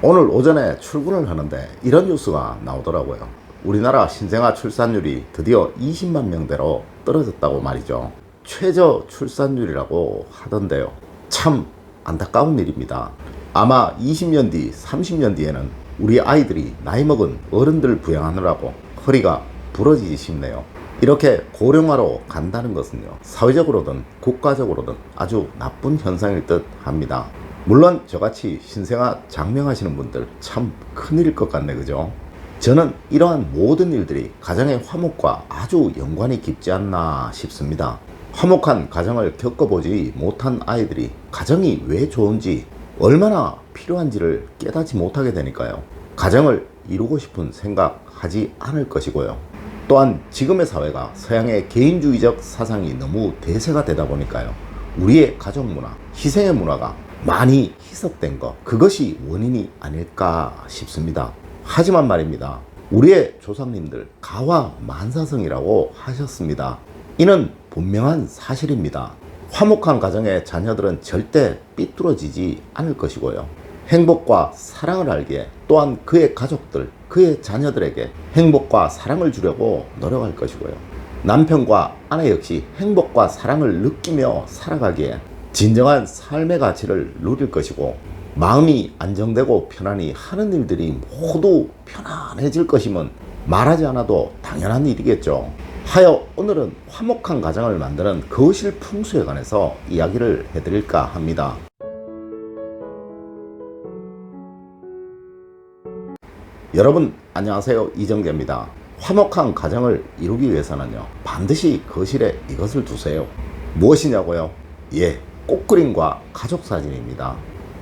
오늘 오전에 출근을 하는데 이런 뉴스가 나오더라고요. 우리나라 신생아 출산율이 드디어 20만 명대로 떨어졌다고 말이죠. 최저 출산율이라고 하던데요. 참 안타까운 일입니다. 아마 20년 뒤, 30년 뒤에는 우리 아이들이 나이 먹은 어른들 부양하느라고 허리가 부러지기 싶네요. 이렇게 고령화로 간다는 것은요, 사회적으로든 국가적으로든 아주 나쁜 현상일 듯 합니다. 물론 저같이 신생아 장명하시는 분들 참 큰일일 것 같네, 그죠? 저는 이러한 모든 일들이 가정의 화목과 아주 연관이 깊지 않나 싶습니다. 화목한 가정을 겪어보지 못한 아이들이 가정이 왜 좋은지, 얼마나 필요한지를 깨닫지 못하게 되니까요, 가정을 이루고 싶은 생각하지 않을 것이고요. 또한 지금의 사회가 서양의 개인주의적 사상이 너무 대세가 되다 보니까요, 우리의 가족 문화, 희생의 문화가 많이 희석된 것, 그것이 원인이 아닐까 싶습니다. 하지만 말입니다, 우리의 조상님들 가화만사성이라고 하셨습니다. 이는 분명한 사실입니다. 화목한 가정의 자녀들은 절대 삐뚤어지지 않을 것이고요, 행복과 사랑을 알기에 또한 그의 가족들, 그의 자녀들에게 행복과 사랑을 주려고 노력할 것이고요, 남편과 아내 역시 행복과 사랑을 느끼며 살아가기에 진정한 삶의 가치를 누릴 것이고, 마음이 안정되고 편안히 하는 일들이 모두 편안해질 것임은 말하지 않아도 당연한 일이겠죠. 하여 오늘은 화목한 가정을 만드는 거실 풍수에 관해서 이야기를 해드릴까 합니다. 여러분 안녕하세요, 이정재입니다. 화목한 가정을 이루기 위해서는요, 반드시 거실에 이것을 두세요. 무엇이냐고요? 꽃그림과 가족사진입니다.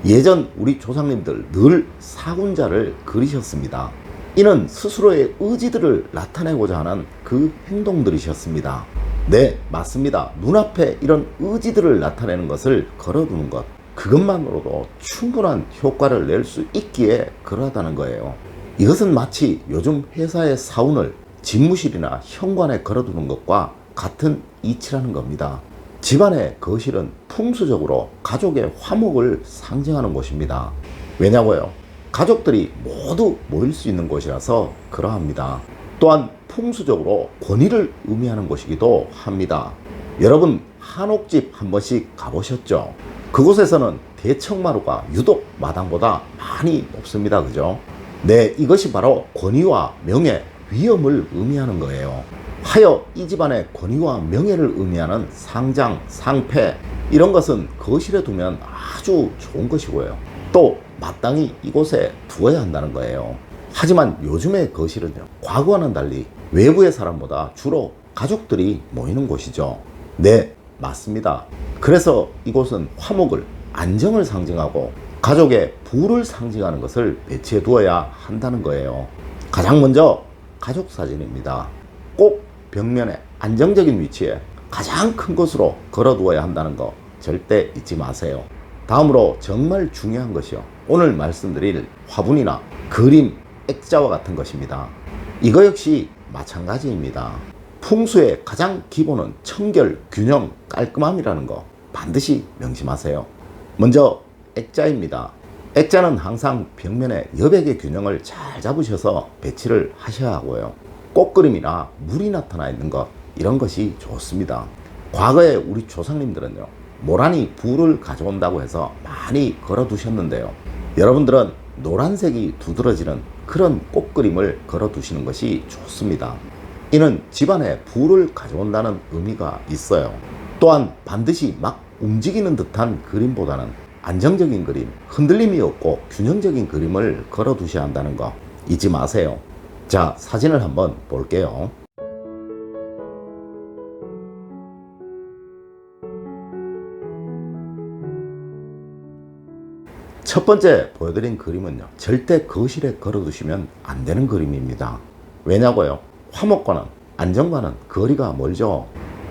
예전 우리 조상님들 늘 사군자를 그리셨습니다. 이는 스스로의 의지들을 나타내고자 하는 그 행동들이셨습니다. 네, 맞습니다. 눈앞에 이런 의지들을 나타내는 것을 걸어두는 것, 그것만으로도 충분한 효과를 낼 수 있기에 그러하다는 거예요. 이것은 마치 요즘 회사의 사운을 집무실이나 현관에 걸어두는 것과 같은 이치라는 겁니다. 집안의 거실은 풍수적으로 가족의 화목을 상징하는 곳입니다. 왜냐고요? 가족들이 모두 모일 수 있는 곳이라서 그러합니다. 또한 풍수적으로 권위를 의미하는 곳이기도 합니다. 여러분 한옥집 한 번씩 가보셨죠? 그곳에서는 대청마루가 유독 마당보다 많이 높습니다, 그죠? 네, 이것이 바로 권위와 명예, 위엄을 의미하는 거예요. 하여 이 집안의 권위와 명예를 의미하는 상장, 상패, 이런 것은 거실에 두면 아주 좋은 것이고요, 또 마땅히 이곳에 두어야 한다는 거예요. 하지만 요즘의 거실은요, 과거와는 달리 외부의 사람보다 주로 가족들이 모이는 곳이죠. 네, 맞습니다. 그래서 이곳은 화목을, 안정을 상징하고 가족의 부를 상징하는 것을 배치해 두어야 한다는 거예요. 가장 먼저 가족 사진입니다. 꼭 벽면에 안정적인 위치에 가장 큰 것으로 걸어두어야 한다는 거 절대 잊지 마세요. 다음으로 정말 중요한 것이요, 오늘 말씀드릴 화분이나 그림, 액자와 같은 것입니다. 이거 역시 마찬가지입니다. 풍수의 가장 기본은 청결, 균형, 깔끔함이라는 거 반드시 명심하세요. 먼저 액자입니다. 액자는 항상 벽면에 여백의 균형을 잘 잡으셔서 배치를 하셔야 하고요, 꽃그림이나 물이 나타나 있는 것, 이런 것이 좋습니다. 과거에 우리 조상님들은요, 모란이 불을 가져온다고 해서 많이 걸어 두셨는데요, 여러분들은 노란색이 두드러지는 그런 꽃그림을 걸어 두시는 것이 좋습니다. 이는 집안에 불을 가져온다는 의미가 있어요. 또한 반드시 막 움직이는 듯한 그림보다는 안정적인 그림, 흔들림이 없고 균형적인 그림을 걸어 두셔야 한다는 거 잊지 마세요. 자, 사진을 한번 볼게요. 첫 번째 보여드린 그림은요, 절대 거실에 걸어 두시면 안 되는 그림입니다. 왜냐고요? 화목과는, 안정과는 거리가 멀죠.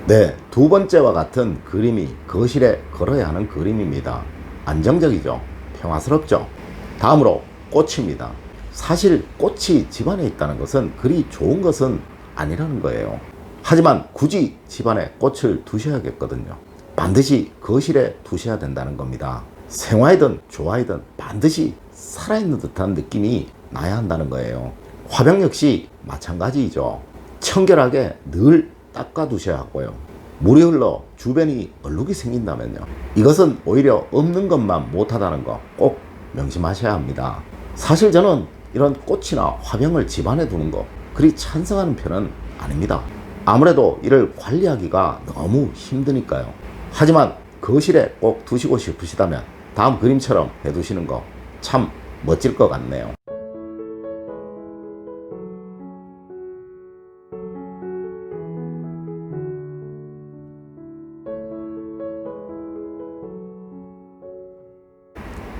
네, 두 번째와 같은 그림이 거실에 걸어야 하는 그림입니다. 안정적이죠, 평화스럽죠. 다음으로 꽃입니다. 사실 꽃이 집안에 있다는 것은 그리 좋은 것은 아니라는 거예요. 하지만 굳이 집안에 꽃을 두셔야겠거든요. 반드시 거실에 두셔야 된다는 겁니다. 생화이든 조화이든 반드시 살아있는 듯한 느낌이 나야 한다는 거예요. 화병 역시 마찬가지이죠. 청결하게 늘 닦아두셔야 하고요. 물이 흘러 주변이 얼룩이 생긴다면요, 이것은 오히려 없는 것만 못하다는 거 꼭 명심하셔야 합니다. 사실 저는 이런 꽃이나 화병을 집안에 두는 거 그리 찬성하는 편은 아닙니다. 아무래도 이를 관리하기가 너무 힘드니까요. 하지만 거실에 꼭 두시고 싶으시다면 다음 그림처럼 해두시는 거 참 멋질 것 같네요.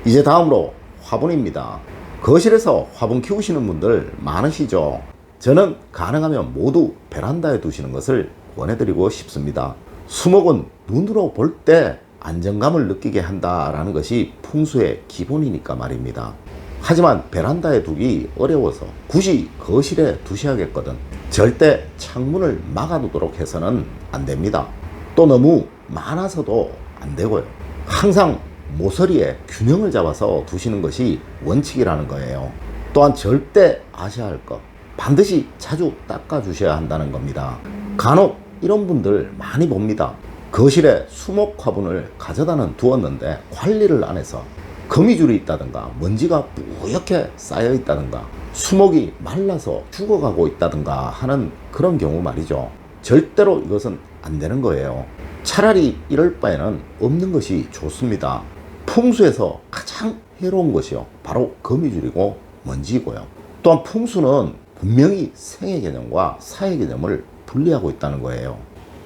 이제 다음으로 화분입니다. 거실에서 화분 키우시는 분들 많으시죠? 저는 가능하면 모두 베란다에 두시는 것을 권해드리고 싶습니다. 수목은 눈으로 볼 때 안정감을 느끼게 한다라는 것이 풍수의 기본이니까 말입니다. 하지만 베란다에 두기 어려워서 굳이 거실에 두셔야겠거든. 절대 창문을 막아두도록 해서는 안 됩니다. 또 너무 많아서도 안 되고요. 항상 모서리에 균형을 잡아서 두시는 것이 원칙이라는 거예요. 또한 절대 아셔야 할 것, 반드시 자주 닦아 주셔야 한다는 겁니다. 간혹 이런 분들 많이 봅니다. 거실에 수목 화분을 가져다는 두었는데 관리를 안 해서 거미줄이 있다든가 먼지가 뿌옇게 쌓여 있다든가 수목이 말라서 죽어가고 있다든가 하는 그런 경우 말이죠. 절대로 이것은 안 되는 거예요. 차라리 이럴 바에는 없는 것이 좋습니다. 풍수에서 가장 해로운 것이요, 바로 거미줄이고 먼지고요. 또한 풍수는 분명히 생의 개념과 사의 개념을 분리하고 있다는 거예요.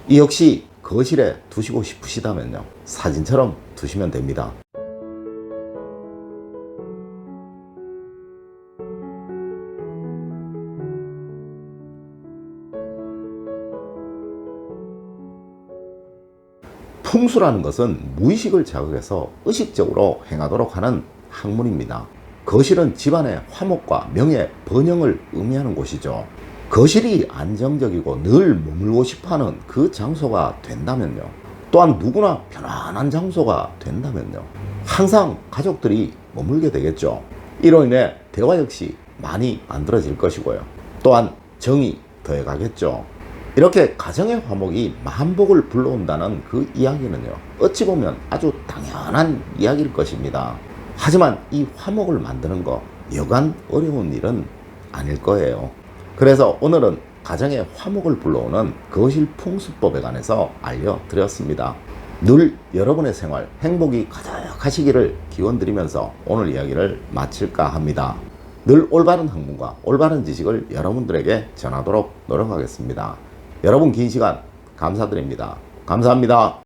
이 역시 거실에 두시고 싶으시다면요, 사진처럼 두시면 됩니다. 풍수라는 것은 무의식을 자극해서 의식적으로 행하도록 하는 학문입니다. 거실은 집안의 화목과 명예, 번영을 의미하는 곳이죠. 거실이 안정적이고 늘 머물고 싶어하는 그 장소가 된다면요, 또한 누구나 편안한 장소가 된다면요, 항상 가족들이 머물게 되겠죠. 이로 인해 대화 역시 많이 만들어질 것이고요. 또한 정이 더해가겠죠. 이렇게 가정의 화목이 만복을 불러온다는 그 이야기는요, 어찌 보면 아주 당연한 이야기일 것입니다. 하지만 이 화목을 만드는 거 여간 어려운 일은 아닐 거예요. 그래서 오늘은 가정의 화목을 불러오는 거실 풍수법에 관해서 알려드렸습니다. 늘 여러분의 생활 행복이 가득하시기를 기원드리면서 오늘 이야기를 마칠까 합니다. 늘 올바른 학문과 올바른 지식을 여러분들에게 전하도록 노력하겠습니다. 여러분 긴 시간 감사드립니다. 감사합니다.